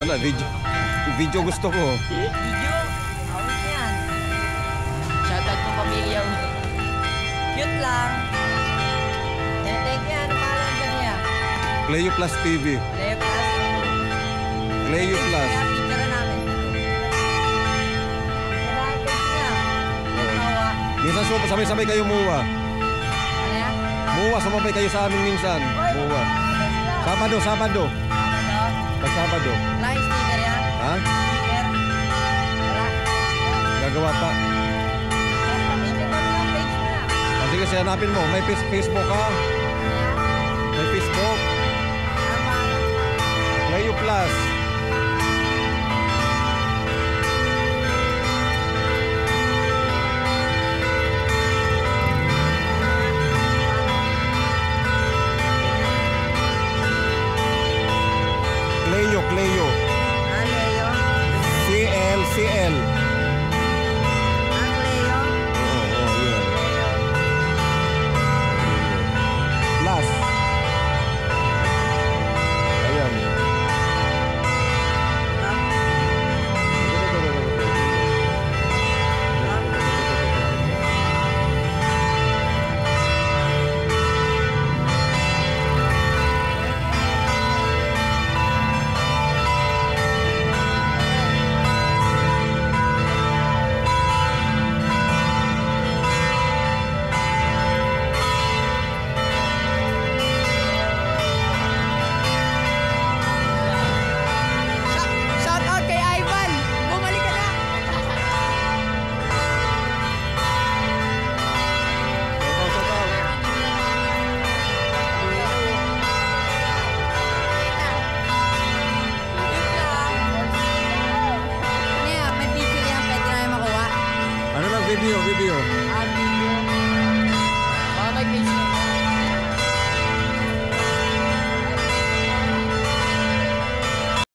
Wala, video gusto ko. Video? Awit yan. Shoutout mo pamilya mo. Cute lang. Thank you. Ano pangalan dyan niya? Cleo Plus TV. Leo Plus. Cleo Plus. Kaya picture namin. Kailangan niya. Nagtawa. Minsan sabay-sabay kayo muwa. Ano yan? Muwa, sumabay kayo sa amin minsan. Muwa. Sabado. Sabado? Pag Sabado. Fly sticker yan? Ha? Sticker? Wala. Gagawa pa. Pag-picture ka na page mo na. Sige, hanapin mo. May Facebook ha? Ano yan? May Facebook. Ano pangalan? Cleo Plus. Cleo. Ah, Leo? CL. Ah, Leo? Oo, yun. Plus. Ayan. Shout out kay Ivan! Bumalik ka na! Ano yan? May picture yan. Pwede na yung makuha. Ano lang video?